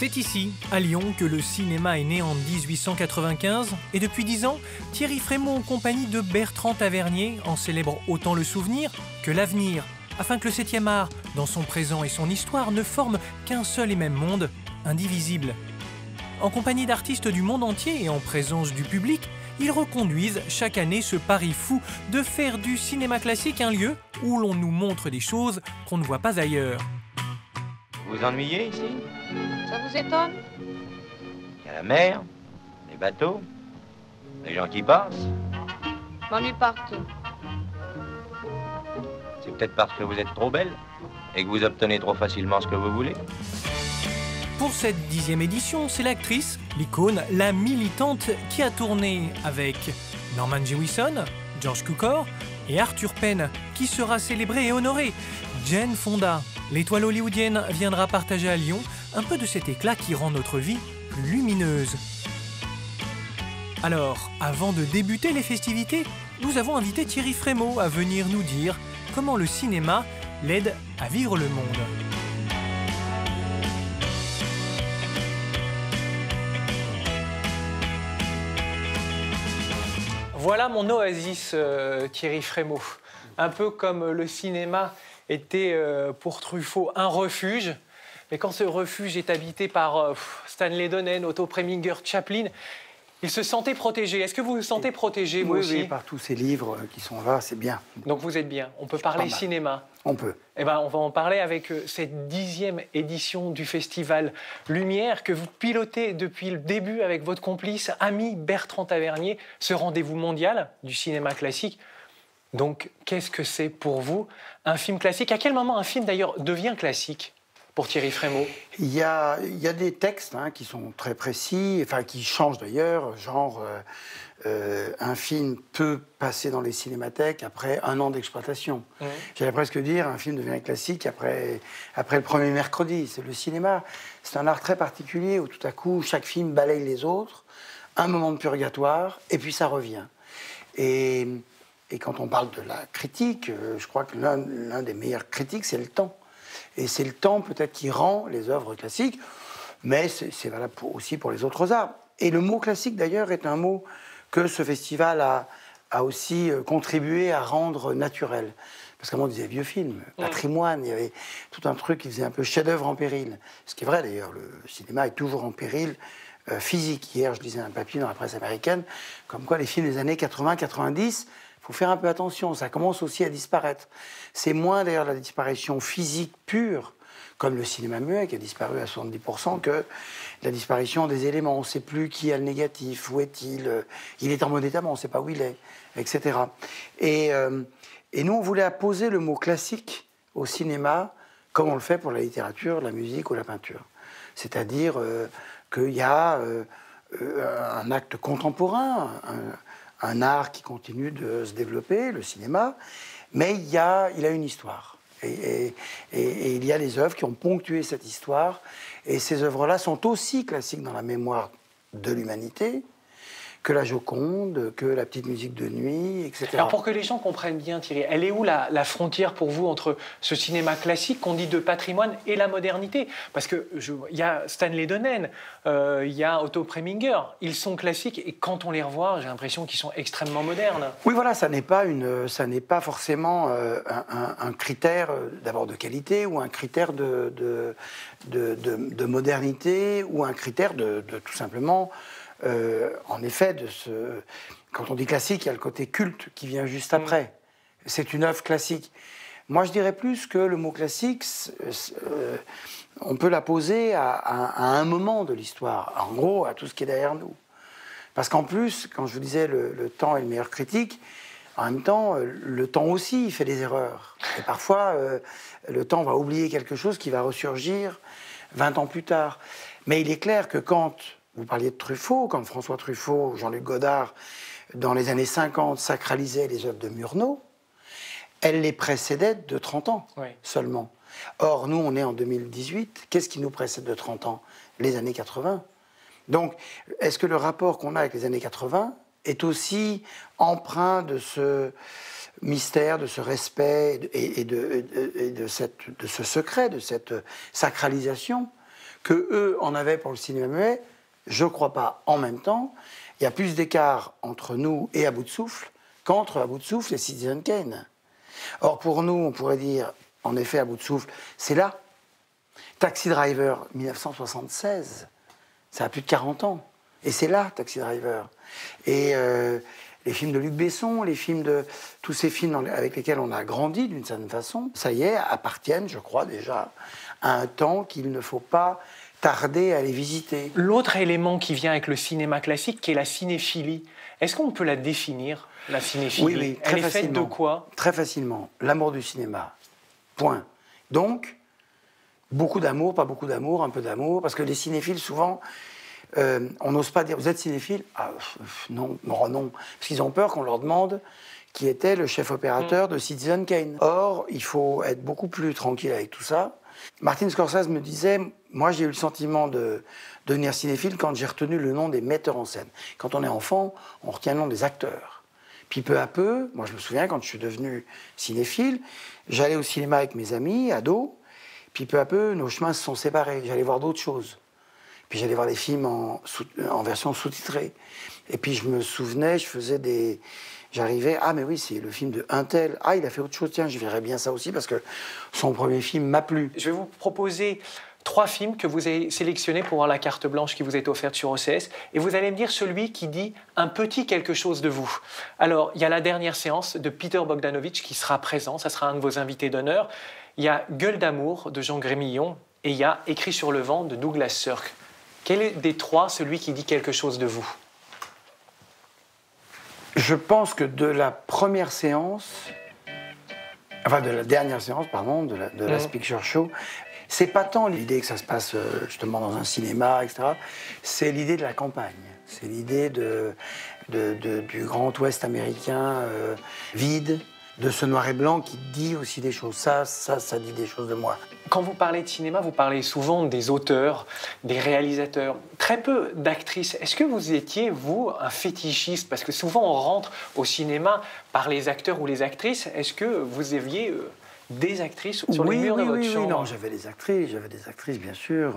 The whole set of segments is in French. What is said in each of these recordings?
C'est ici, à Lyon, que le cinéma est né en 1895 et depuis 10 ans, Thierry Frémaux en compagnie de Bertrand Tavernier en célèbre autant le souvenir que l'avenir, afin que le 7e art, dans son présent et son histoire, ne forme qu'un seul et même monde, indivisible. En compagnie d'artistes du monde entier et en présence du public, ils reconduisent chaque année ce pari fou de faire du cinéma classique un lieu où l'on nous montre des choses qu'on ne voit pas ailleurs. Vous vous ennuyez ici? Ça vous étonne? Il y a la mer, les bateaux, les gens qui passent. M'ennuie partout. C'est peut-être parce que vous êtes trop belle et que vous obtenez trop facilement ce que vous voulez. Pour cette 10e édition, c'est l'actrice, l'icône, la militante qui a tourné avec Norman Jewison, George Cukor et Arthur Penn, qui sera célébrée et honorée. Jane Fonda, l'étoile hollywoodienne, viendra partager à Lyon un peu de cet éclat qui rend notre vie plus lumineuse. Alors, avant de débuter les festivités, nous avons invité Thierry Frémaux à venir nous dire comment le cinéma l'aide à vivre le monde. Voilà mon oasis, Thierry Frémaux. Un peu comme le cinéma était pour Truffaut un refuge. Mais quand ce refuge est habité par Stanley Donen, Otto Preminger, Chaplin, il se sentait protégé. Est-ce que vous vous sentez protégé, vous aussi? Oui, par tous ces livres qui sont là, c'est bien. Donc vous êtes bien. On peut parler cinéma. On peut. Eh ben, on va en parler avec cette 10e édition du festival Lumière que vous pilotez depuis le début avec votre complice, ami Bertrand Tavernier, ce rendez-vous mondial du cinéma classique. Donc, qu'est-ce que c'est pour vous un film classique? À quel moment un film, d'ailleurs, devient classique pour Thierry Frémaux? Il y a des textes qui sont très précis, enfin qui changent d'ailleurs, genre un film peut passer dans les cinémathèques après un an d'exploitation. J'allais presque dire un film devient classique après le premier mercredi. C'est le cinéma, c'est un art très particulier où tout à coup chaque film balaye les autres, un moment de purgatoire et puis ça revient. Et quand on parle de la critique, je crois que l'un des meilleurs critiques, c'est le temps. Et c'est le temps peut-être qui rend les œuvres classiques, mais c'est valable aussi pour les autres arts. Et le mot classique d'ailleurs est un mot que ce festival a aussi contribué à rendre naturel. Parce qu'avant on disait vieux film, patrimoine, il y avait tout un truc qui faisait un peu chef-d'œuvre en péril. Ce qui est vrai d'ailleurs, le cinéma est toujours en péril physique. Hier je lisais un papier dans la presse américaine, comme quoi les films des années 80-90, il faut faire un peu attention, ça commence aussi à disparaître. C'est moins d'ailleurs la disparition physique pure, comme le cinéma muet qui a disparu à 70%, que la disparition des éléments. On ne sait plus qui a le négatif, où est-il, il est en mode état, mais on ne sait pas où il est, etc. Et nous, on voulait apposer le mot classique au cinéma, comme on le fait pour la littérature, la musique ou la peinture. C'est-à-dire qu'il y a un acte contemporain, un art qui continue de se développer, le cinéma, mais il a une histoire. Et il y a des œuvres qui ont ponctué cette histoire, et ces œuvres-là sont aussi classiques dans la mémoire de l'humanité, que la Joconde, que la petite musique de nuit, etc. Alors pour que les gens comprennent bien, Thierry, elle est où la frontière pour vous entre ce cinéma classique qu'on dit de patrimoine et la modernité? Parce que il y a Stanley Donen, il y a Otto Preminger, ils sont classiques et quand on les revoit, j'ai l'impression qu'ils sont extrêmement modernes. Oui, voilà, ça n'est pas forcément un critère d'abord de qualité ou un critère de modernité ou un critère de tout simplement. En effet, quand on dit classique, il y a le côté culte qui vient juste après. C'est une œuvre classique. Moi, je dirais plus que le mot classique, on peut l'apposer à un moment de l'histoire, en gros, à tout ce qui est derrière nous. Parce qu'en plus, quand je vous disais le temps est le meilleur critique, en même temps, le temps aussi il fait des erreurs. Et parfois, le temps va oublier quelque chose qui va ressurgir 20 ans plus tard. Mais il est clair que quand vous parliez de Truffaut, quand François Truffaut, Jean-Luc Godard, dans les années 50, sacralisaient les œuvres de Murnau, elles les précédaient de 30 ans seulement. Or, nous, on est en 2018. Qu'est-ce qui nous précède de 30 ans? Les années 80. Donc, est-ce que le rapport qu'on a avec les années 80 est aussi empreint de ce mystère, de ce respect et de ce secret, de cette sacralisation que eux en avaient pour le cinéma muet, je ne crois pas. En même temps, il y a plus d'écart entre nous et À bout de souffle qu'entre À bout de souffle et Citizen Kane. Or, pour nous, on pourrait dire, en effet, À bout de souffle, c'est là. Taxi Driver, 1976, ça a plus de 40 ans. Et c'est là, Taxi Driver. Et les films de Luc Besson, les films de... tous ces films avec lesquels on a grandi d'une certaine façon, ça y est, appartiennent, je crois déjà, à un temps qu'il ne faut pas tarder à les visiter. L'autre élément qui vient avec le cinéma classique, qui est la cinéphilie, est-ce qu'on peut la définir, la cinéphilie? Oui, très Elle est faite de quoi? Très facilement. L'amour du cinéma. Point. Donc, beaucoup d'amour, pas beaucoup d'amour, un peu d'amour, parce que les cinéphiles, souvent, on n'ose pas dire « Vous êtes cinéphile ?» Ah, non, non. Parce qu'ils ont peur qu'on leur demande qui était le chef opérateur de Citizen Kane. Or, il faut être beaucoup plus tranquille avec tout ça. Martin Scorsese me disait, moi j'ai eu le sentiment de devenir cinéphile quand j'ai retenu le nom des metteurs en scène. Quand on est enfant, on retient le nom des acteurs. Puis peu à peu, moi je me souviens quand je suis devenu cinéphile, j'allais au cinéma avec mes amis, ados, puis peu à peu nos chemins se sont séparés. J'allais voir d'autres choses. Puis j'allais voir des films en version sous-titrée. Et puis je me souvenais, j'arrivais, ah mais oui, c'est le film de un tel. Ah, il a fait autre chose, tiens, je verrais bien ça aussi parce que son premier film m'a plu. Je vais vous proposer 3 films que vous avez sélectionnés pour voir la carte blanche qui vous est offerte sur OCS. Et vous allez me dire celui qui dit un petit quelque chose de vous. Alors, il y a La dernière séance de Peter Bogdanovich qui sera présent, ça sera un de vos invités d'honneur. Il y a Gueule d'amour de Jean Grémillon et il y a Écrit sur le vent de Douglas Sirk. Quel est des 3 celui qui dit quelque chose de vous? Je pense que de la première séance, enfin de la dernière séance, pardon, de la Picture Show, c'est pas tant l'idée que ça se passe justement dans un cinéma, etc. C'est l'idée de la campagne. C'est l'idée du Grand Ouest américain vide, de ce noir et blanc qui dit aussi des choses. Ça dit des choses de moi. Quand vous parlez de cinéma, vous parlez souvent des auteurs, des réalisateurs, très peu d'actrices. Est-ce que vous étiez, vous, un fétichiste? Parce que souvent, on rentre au cinéma par les acteurs ou les actrices. Est-ce que vous aviez des actrices sur les murs de votre chambre? Oui, non, j'avais des actrices, bien sûr.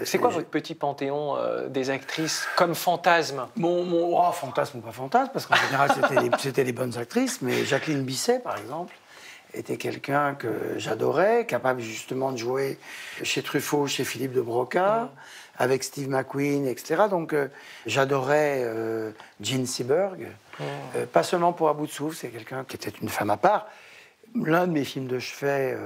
C'est quoi votre petit panthéon des actrices comme fantasme? Fantasme ou pas fantasme, parce qu'en général, c'était les bonnes actrices, mais Jacqueline Bisset, par exemple, était quelqu'un que j'adorais, capable justement de jouer chez Truffaut, chez Philippe de Broca, avec Steve McQueen, etc. Donc j'adorais Jean Seberg, pas seulement pour À bout de souffle, c'est quelqu'un qui était une femme à part. L'un de mes films de chevet,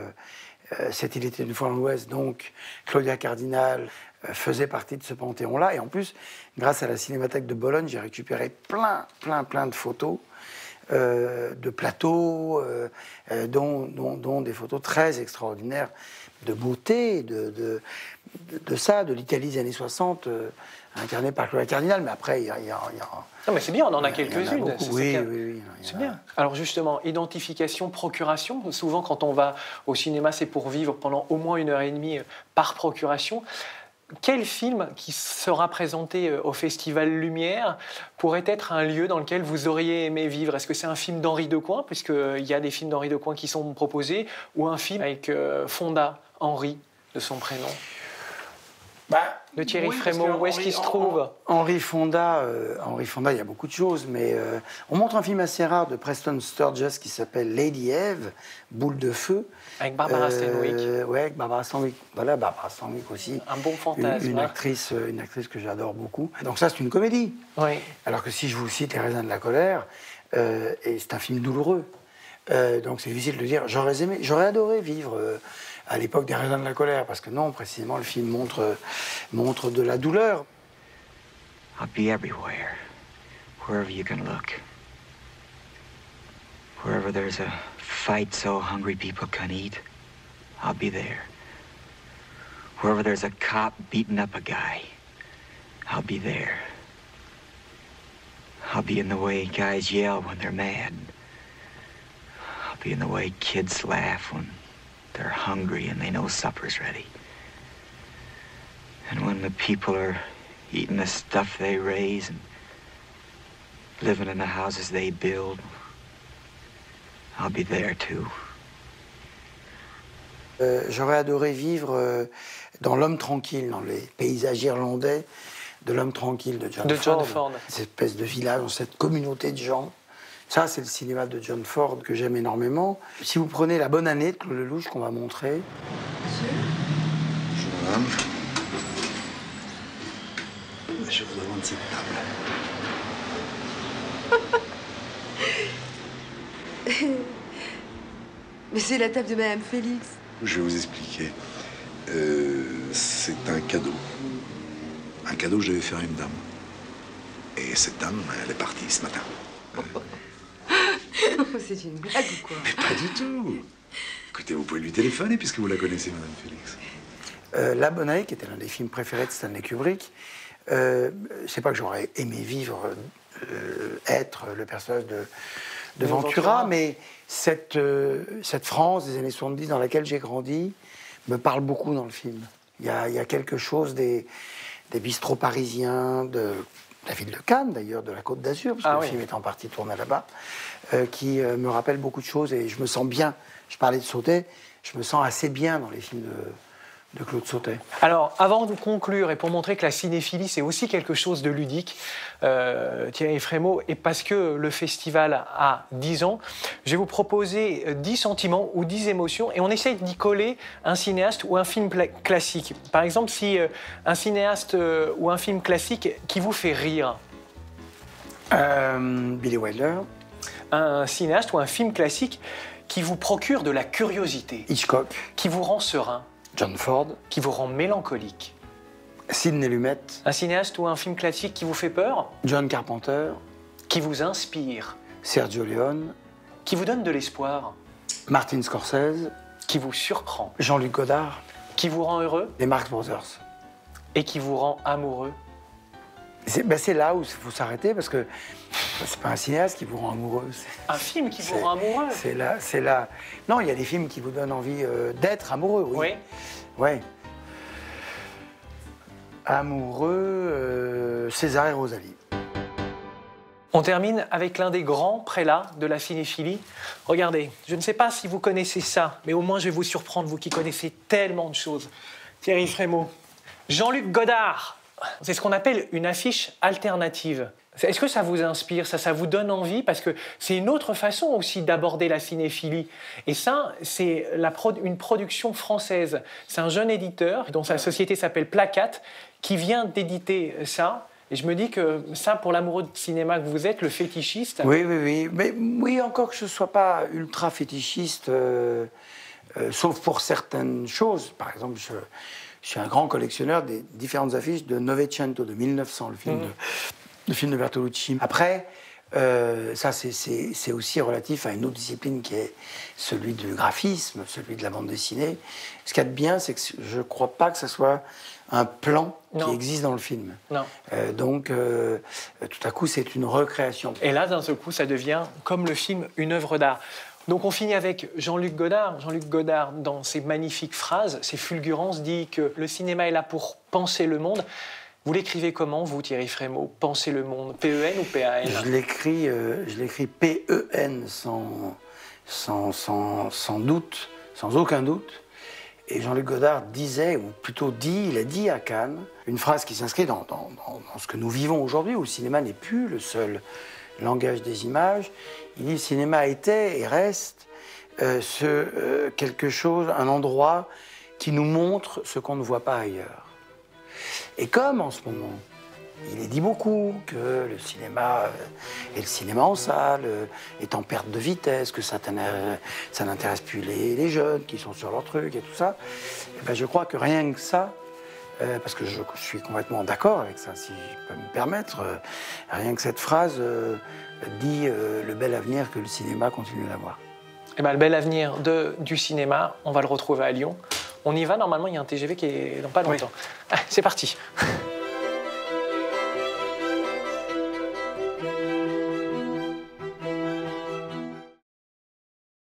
c'est Il était une fois dans l'Ouest, donc Claudia Cardinal faisait partie de ce panthéon-là. Et en plus, grâce à la Cinémathèque de Bologne, j'ai récupéré plein de photos de plateaux, dont des photos très extraordinaires de beauté, de l'Italie des années 60, incarnée par Claudia Cardinal. Mais après, il y a non, mais c'est bien, on en a quelques-unes. Oui. C'est bien. Alors justement, identification, procuration. Souvent, quand on va au cinéma, c'est pour vivre pendant au moins 1h30 par procuration. Quel film qui sera présenté au Festival Lumière pourrait être un lieu dans lequel vous auriez aimé vivre? Est-ce que c'est un film d'Henri Decoing, puisqu'il y a des films d'Henri Decoing qui sont proposés, ou un film avec Fonda, Henri, de son prénom? De Thierry Frémaux, où est-ce qu'il se trouve? Henri Fonda, il y a beaucoup de choses, mais on montre un film assez rare de Preston Sturges qui s'appelle Lady Eve, Boule de feu. Avec Barbara Stanwyck. Oui, avec Barbara Stanwyck. Voilà, Barbara Stanwyck aussi. Un bon fantasme. Une actrice que j'adore beaucoup. Donc ça, c'est une comédie. Oui. Alors que si je vous cite Les raisins de la colère, et c'est un film douloureux. Donc c'est difficile de dire, j'aurais adoré vivre à l'époque des raisins de la colère, parce que non, précisément, le film montre de la douleur. I'll be everywhere, wherever you can look. Wherever there's a fight so hungry people can eat, I'll be there. Wherever there's a cop beating up a guy, I'll be there. I'll be in the way guys yell when they're mad. I'll be in the way kids laugh when they're hungry and they know supper's ready. And when the people are eating the stuff they raise and living in the houses they build, I'll be there too. J'aurais adoré vivre dans L'Homme tranquille, dans les paysages irlandais de L'Homme tranquille de John Ford. Cette espèce de village, dans cette communauté de gens. Ça, c'est le cinéma de John Ford que j'aime énormément. Si vous prenez La Bonne année de Claude Lelouch qu'on va montrer. Bonjour, madame. Je vous demande cette table. Mais c'est la table de Madame Félix. Je vais vous expliquer. C'est un cadeau. Un cadeau que je devais faire à une dame. Et cette dame, elle est partie ce matin. C'est une blague ou quoi? Mais pas du tout. Écoutez, vous pouvez lui téléphoner puisque vous la connaissez, Madame Félix. La Bonne année, qui était l'un des films préférés de Stanley Kubrick, c'est pas que j'aurais aimé vivre, être le personnage de Ventura, mais cette France des années 70 dans laquelle j'ai grandi me parle beaucoup dans le film. Il y a quelque chose des bistrots parisiens, de la ville de Cannes d'ailleurs, de la Côte d'Azur, parce que le film est en partie tourné là-bas, qui me rappelle beaucoup de choses et je me sens bien. Je parlais de Sautet, je me sens assez bien dans les films de Claude Sautet. Alors, avant de conclure et pour montrer que la cinéphilie, c'est aussi quelque chose de ludique, Thierry Frémaux, et parce que le festival a 10 ans, je vais vous proposer 10 sentiments ou 10 émotions et on essaye d'y coller un cinéaste ou un film classique. Par exemple, si un cinéaste ou un film classique qui vous fait rire. Billy Wilder. Un cinéaste ou un film classique qui vous procure de la curiosité. Hitchcock. Qui vous rend serein. John Ford. Qui vous rend mélancolique. Sidney Lumet. Un cinéaste ou un film classique qui vous fait peur. John Carpenter. Qui vous inspire. Sergio Leone. Qui vous donne de l'espoir. Martin Scorsese. Qui vous surprend. Jean-Luc Godard. Qui vous rend heureux. Les Marx Brothers. Et qui vous rend amoureux. C'est là où il faut s'arrêter parce que c'est pas un cinéaste qui vous rend amoureux. Un film qui vous rend amoureux. C'est là. Non, il y a des films qui vous donnent envie d'être amoureux, oui. Ouais. Amoureux, César et Rosalie. On termine avec l'un des grands prélats de la cinéphilie. Regardez, je ne sais pas si vous connaissez ça, mais au moins je vais vous surprendre, vous qui connaissez tellement de choses. Thierry Frémaux, Jean-Luc Godard. C'est ce qu'on appelle une affiche alternative. Est-ce que ça vous inspire, ça vous donne envie? Parce que c'est une autre façon aussi d'aborder la cinéphilie. Et ça, c'est une production française. C'est un jeune éditeur dont sa société s'appelle Placat qui vient d'éditer ça. Et je me dis que ça, pour l'amoureux de cinéma que vous êtes, le fétichiste... Oui. Mais oui, encore que je ne sois pas ultra fétichiste, sauf pour certaines choses. Par exemple, je suis un grand collectionneur des différentes affiches de Novecento de 1900, le film de Bertolucci. Après, ça c'est aussi relatif à une autre discipline qui est celui du graphisme, celui de la bande dessinée. Ce qu'il y a de bien, c'est que je ne crois pas que ce soit un plan qui existe dans le film. Donc, tout à coup, c'est une recréation. Et là, d'un seul coup, ça devient, comme le film, une œuvre d'art. Donc on finit avec Jean-Luc Godard. Jean-Luc Godard, dans ses magnifiques phrases, ses fulgurances, dit que le cinéma est là pour penser le monde. Vous l'écrivez comment, vous, Thierry Frémaux? Penser le monde, P-E-N ou P-A-N? Je l'écris P-E-N sans doute, sans aucun doute. Et Jean-Luc Godard disait, ou plutôt il a dit à Cannes, une phrase qui s'inscrit dans ce que nous vivons aujourd'hui, où le cinéma n'est plus le seul langage des images. Il dit, le cinéma était et reste quelque chose, un endroit qui nous montre ce qu'on ne voit pas ailleurs. Et comme en ce moment, il est dit beaucoup que le cinéma et le cinéma en salle est en perte de vitesse, que ça n'intéresse plus les jeunes qui sont sur leur truc et tout ça, et ben je crois que rien que ça, parce que je suis complètement d'accord avec ça, si je peux me permettre, rien que cette phrase dit le bel avenir que le cinéma continue d'avoir. Eh ben, le bel avenir du cinéma, on va le retrouver à Lyon. On y va, normalement, il y a un TGV qui est dans pas longtemps. Oui. Ah, c'est parti.